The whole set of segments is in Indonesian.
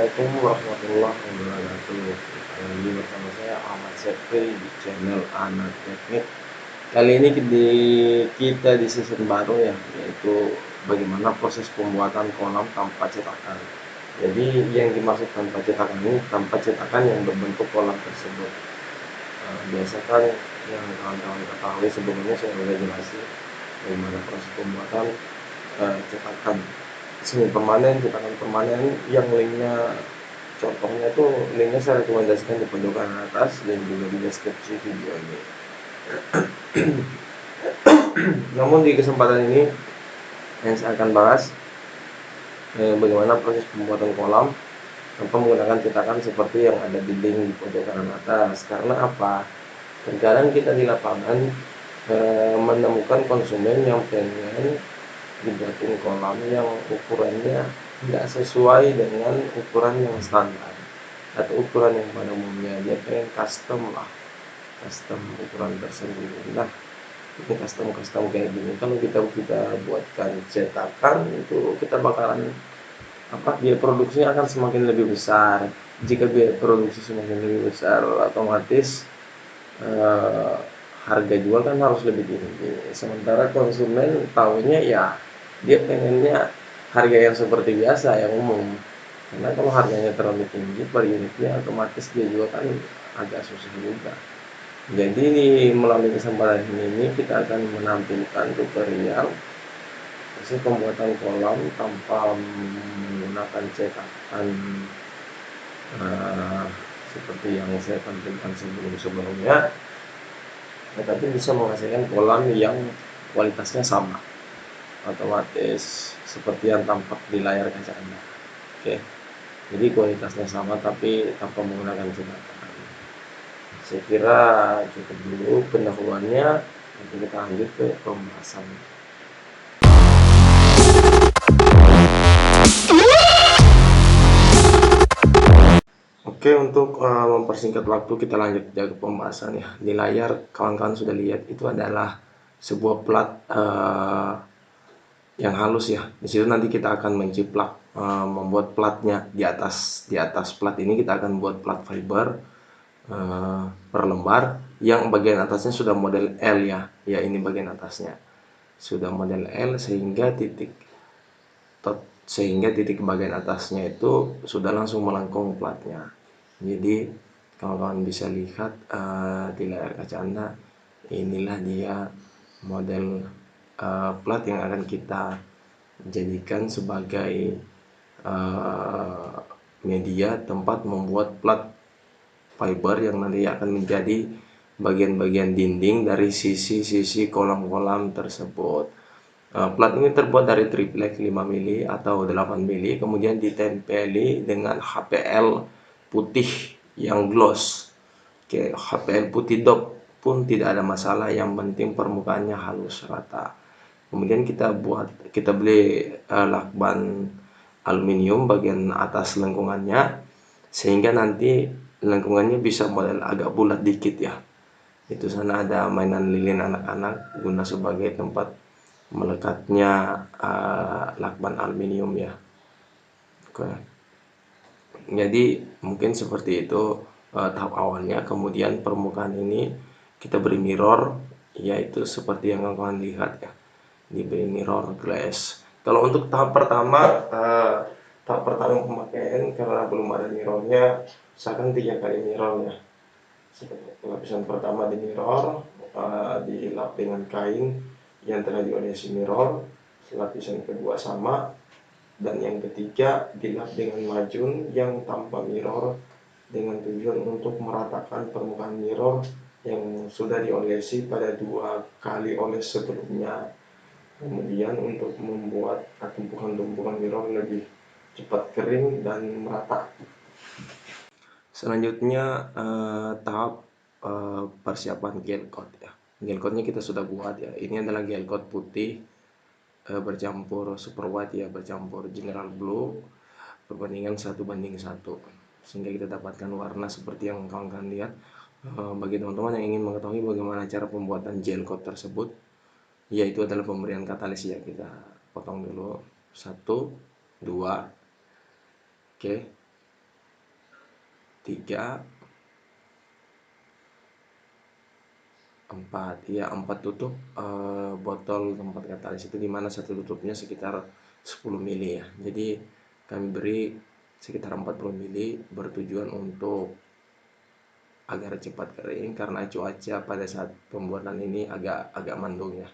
Assalamualaikum warahmatullahi wabarakatuh. Kembali bersama saya Ahmad Sepri di channel Anak Teknik. Kali ini kita di season baru ya, yaitu bagaimana proses pembuatan kolam tanpa cetakan. Jadi yang dimaksud tanpa cetakan ini tanpa cetakan yang berbentuk kolam tersebut. Biasa kan yang kawan-kawan ketahui sebelumnya saya sudah jelasin bagaimana proses pembuatan cetakan semi permanen, cetakan permanen yang linknya, contohnya tuh linknya saya rekomendasikan di pojokan atas dan juga di deskripsi video ini. Namun di kesempatan ini yang saya akan bahas bagaimana proses pembuatan kolam tanpa menggunakan cetakan seperti yang ada di link di pojok kanan atas. Karena apa? Terkadang kita di lapangan menemukan konsumen yang pengen dibuatin kolam yang ukurannya tidak sesuai dengan ukuran yang standar atau ukuran yang pada umumnya. Dia pengen custom ukuran tersendiri. Nah, ini custom kayak gini kalau kita buatkan cetakan, itu kita bakalan biaya produksinya akan semakin lebih besar. Jika biaya produksi semakin lebih besar, otomatis harga jual kan harus lebih tinggi. Sementara konsumen tahunya ya dia pengennya harga yang seperti biasa, yang umum. Karena kalau harganya terlalu tinggi per unitnya, otomatis dia juga kan agak susah juga. Jadi melalui kesempatan ini kita akan menampilkan tutorial proses pembuatan kolam tanpa menggunakan cetakan seperti yang saya tampilkan sebelumnya, tetapi bisa menghasilkan kolam yang kualitasnya sama, otomatis seperti yang tampak di layar kaca Anda. Oke, jadi kualitasnya sama tapi tanpa menggunakan cetakan. Saya kira cukup dulu pendahuluannya, nanti kita lanjut ke pembahasan. Oke, untuk mempersingkat waktu kita lanjut ke pembahasan ya. Di layar kawan-kawan sudah lihat itu adalah sebuah plat yang halus ya. Di situ nanti kita akan menciplak membuat platnya di atas plat ini kita akan buat plat fiber per lembar, yang bagian atasnya sudah model L ya. Ya, ini bagian atasnya sudah model L sehingga titik bagian atasnya itu sudah langsung melengkung platnya. Jadi kawan-kawan bisa lihat di layar kaca Anda, inilah dia model plat yang akan kita jadikan sebagai media tempat membuat plat fiber yang nanti akan menjadi bagian-bagian dinding dari sisi-sisi kolam-kolam tersebut. Plat ini terbuat dari triplek 5 mili atau 8 mili, kemudian ditempeli dengan HPL putih yang gloss. Oke, HPL putih dop pun tidak ada masalah, yang penting permukaannya halus rata. Kemudian kita beli lakban aluminium bagian atas lengkungannya, sehingga nanti lengkungannya bisa model agak bulat dikit ya. Itu sana ada mainan lilin anak-anak guna sebagai tempat melekatnya lakban aluminium ya. Oke. Jadi mungkin seperti itu tahap awalnya. Kemudian permukaan ini kita beri mirror, yaitu seperti yang kawan-kawan lihat ya, diberi mirror glass. Kalau untuk tahap pertama pemakaian, karena belum ada mirrornya, usahakan 3 kali mirror ya. Lapisan pertama di mirror, dilap dengan kain yang telah diolesi mirror. Lapisan kedua sama, dan yang ketiga dilap dengan majun yang tanpa mirror, dengan tujuan untuk meratakan permukaan mirror yang sudah diolesi pada 2 kali oles sebelumnya. Kemudian untuk membuat tumpukan-tumpukan mirror lebih cepat kering dan merata. Selanjutnya tahap persiapan gel coat ya. Gel coatnya kita sudah buat ya. Ini adalah gel coat putih bercampur super white ya, bercampur general blue perbandingan 1:1, sehingga kita dapatkan warna seperti yang kawan-kawan lihat. Bagi teman-teman yang ingin mengetahui bagaimana cara pembuatan gel coat tersebut, yaitu adalah pemberian katalis ya. Kita potong dulu 1, 2, oke. 3, 4 ya, 4 tutup botol tempat katalis itu, dimana satu tutupnya sekitar 10 mili ya. Jadi kami beri sekitar 40 mili bertujuan untuk agar cepat kering karena cuaca pada saat pembuatan ini agak mendung ya.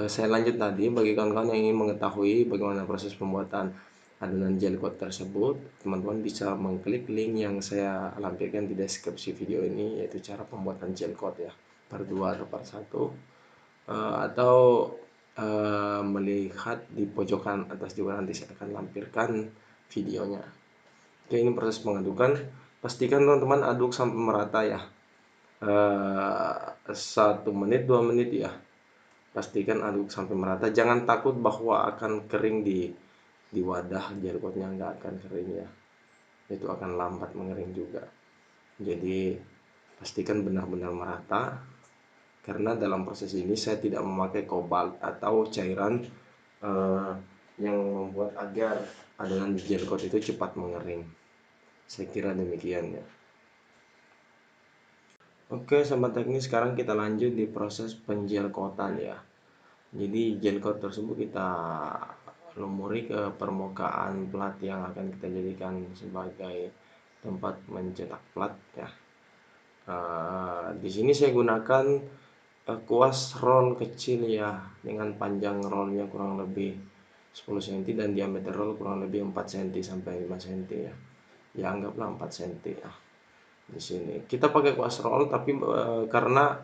Saya lanjut tadi, bagi kawan-kawan yang ingin mengetahui bagaimana proses pembuatan adonan gel coat tersebut, teman-teman bisa mengklik link yang saya lampirkan di deskripsi video ini, yaitu cara pembuatan gel coat ya, part 2 atau part 1, atau melihat di pojokan atas juga, nanti saya akan lampirkan videonya. Oke, ini proses pengadukan. Pastikan teman-teman aduk sampai merata ya, 1 menit 2 menit ya. Pastikan aduk sampai merata, jangan takut bahwa akan kering di wadah gel coatnya, nggak akan kering ya, itu akan lambat mengering juga. Jadi pastikan benar-benar merata, karena dalam proses ini saya tidak memakai kobalt atau cairan yang membuat agar adonan gel coat itu cepat mengering. Saya kira demikian ya. Oke sobat teknis, sekarang kita lanjut di proses penggel coatan ya. Jadi gel coat tersebut kita lumuri ke permukaan plat yang akan kita jadikan sebagai tempat mencetak plat ya. Di sini saya gunakan kuas roll kecil ya, dengan panjang rollnya kurang lebih 10 cm dan diameter roll kurang lebih 4 cm sampai 5 cm ya. Ya anggaplah 4 cm ya. Di sini kita pakai kuas roll, tapi karena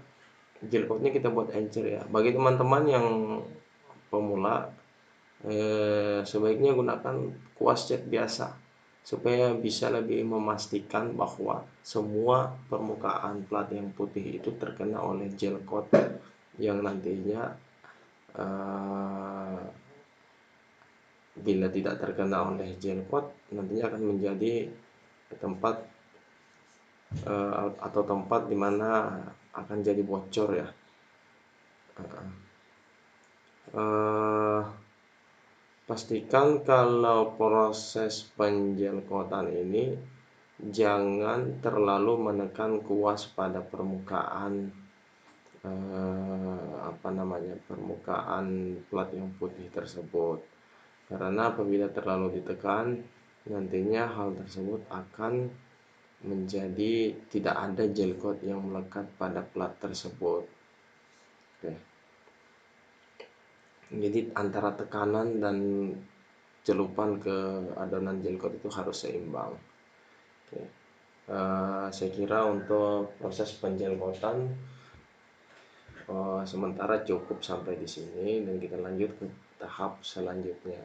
gel coatnya kita buat encer ya. Bagi teman-teman yang pemula, sebaiknya gunakan kuas cat biasa supaya bisa lebih memastikan bahwa semua permukaan plat yang putih itu terkena oleh gel coat, yang nantinya bila tidak terkena oleh gel coat nantinya akan menjadi tempat atau tempat dimana akan jadi bocor ya. Pastikan kalau proses penggel coatan ini jangan terlalu menekan kuas pada permukaan permukaan plat yang putih tersebut, karena apabila terlalu ditekan nantinya hal tersebut akan menjadi tidak ada gel coat yang melekat pada plat tersebut. Oke. Jadi antara tekanan dan celupan ke adonan gel coat itu harus seimbang. Oke. Saya kira untuk proses penggel coatan sementara cukup sampai di sini, dan kita lanjut ke tahap selanjutnya.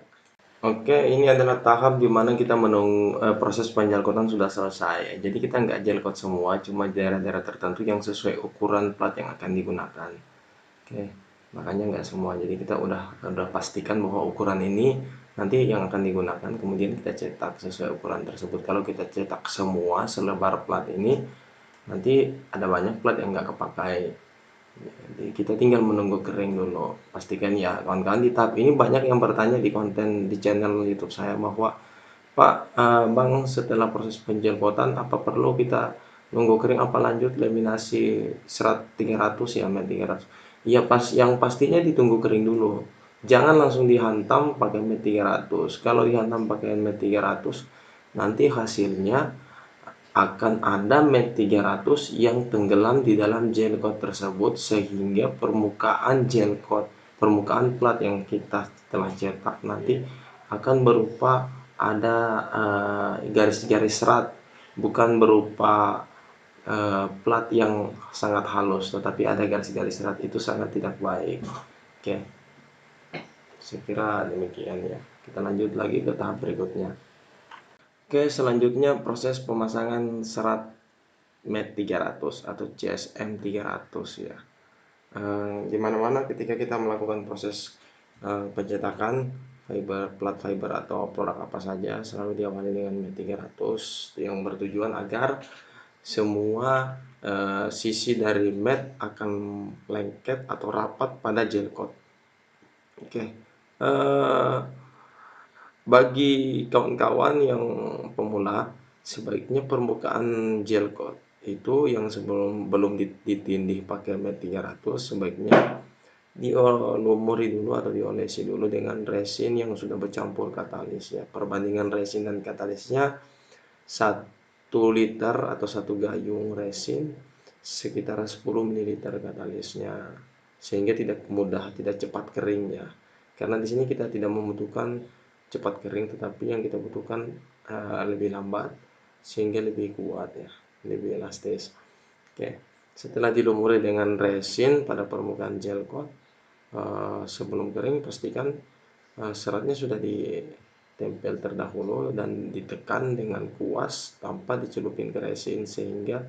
Oke, ini adalah tahap dimana kita menunggu proses penggel coatan sudah selesai. Jadi kita nggak gel coat semua, cuma daerah-daerah tertentu yang sesuai ukuran plat yang akan digunakan. Oke, makanya nggak semua. Jadi kita udah pastikan bahwa ukuran ini nanti yang akan digunakan, kemudian kita cetak sesuai ukuran tersebut. Kalau kita cetak semua selebar plat ini, nanti ada banyak plat yang nggak kepakai. Jadi kita tinggal menunggu kering dulu. Pastikan ya kawan-kawan, di tahap ini banyak yang bertanya di konten di channel YouTube saya bahwa Pak, Bang, setelah proses penggel coatan apa perlu kita nunggu kering apa lanjut laminasi serat 300 ya, met 300. Ya yang pastinya ditunggu kering dulu. Jangan langsung dihantam pakai met 300. Kalau dihantam pakai met 300 nanti hasilnya akan ada met 300 yang tenggelam di dalam gel coat tersebut, sehingga permukaan gel coat, permukaan plat yang kita telah cetak nanti akan berupa ada garis-garis serat, bukan berupa plat yang sangat halus, tetapi ada garis-garis serat. Itu sangat tidak baik. Oke, saya kira demikian ya. Kita lanjut lagi ke tahap berikutnya. Oke, selanjutnya proses pemasangan serat met 300 atau CSM 300 ya. Di mana-mana ketika kita melakukan proses pencetakan plat fiber atau produk apa saja, selalu diawali dengan met 300 yang bertujuan agar semua sisi dari met akan lengket atau rapat pada gel coat. Oke. Bagi kawan-kawan yang pemula, sebaiknya permukaan gel coat itu yang belum ditindih pakai MET 300 sebaiknya dilumuri dulu atau diolesi dulu dengan resin yang sudah bercampur katalis ya. Perbandingan resin dan katalisnya 1 liter atau 1 gayung resin sekitar 10 ml katalisnya, sehingga tidak cepat kering ya. Karena di sini kita tidak membutuhkan cepat kering, tetapi yang kita butuhkan lebih lambat sehingga lebih kuat ya, lebih elastis. Oke, setelah dilumuri dengan resin pada permukaan gel coat, sebelum kering pastikan seratnya sudah ditempel terdahulu dan ditekan dengan kuas tanpa dicelupin ke resin, sehingga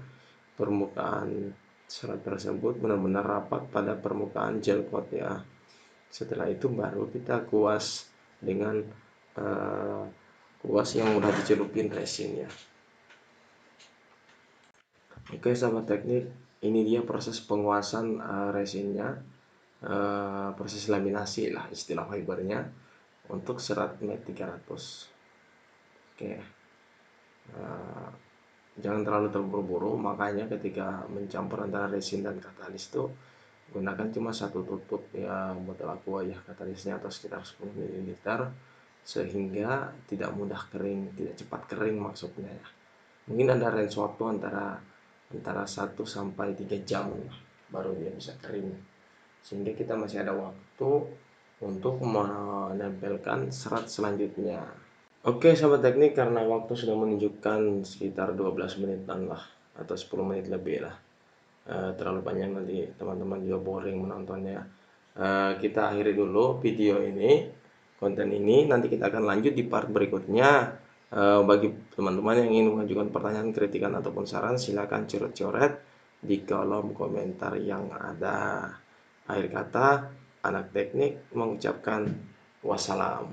permukaan serat tersebut benar-benar rapat pada permukaan gel coat ya. Setelah itu baru kita kuas dengan kuas yang udah dicelupin resin ya. Oke sahabat teknik, ini dia proses penguasan resinnya, proses laminasi lah istilah fibernya untuk serat MET 300. Oke, jangan terlalu terburu-buru, makanya ketika mencampur antara resin dan katalis itu gunakan cuma 1 tutup ya botol aqua ya katalisnya, atau sekitar 10 ml, sehingga tidak mudah kering, tidak cepat kering maksudnya ya. Mungkin ada range waktu antara 1 sampai 3 jam baru dia bisa kering, sehingga kita masih ada waktu untuk menempelkan serat selanjutnya. Oke sahabat teknik, karena waktu sudah menunjukkan sekitar 12 menitan lah atau 10 menit lebih lah, terlalu panjang nanti teman-teman juga boring menontonnya. Kita akhiri dulu video ini, konten ini. Nanti kita akan lanjut di part berikutnya. Bagi teman-teman yang ingin mengajukan pertanyaan, kritikan ataupun saran, silakan coret-coret di kolom komentar yang ada. Akhir kata, anak teknik mengucapkan wassalam.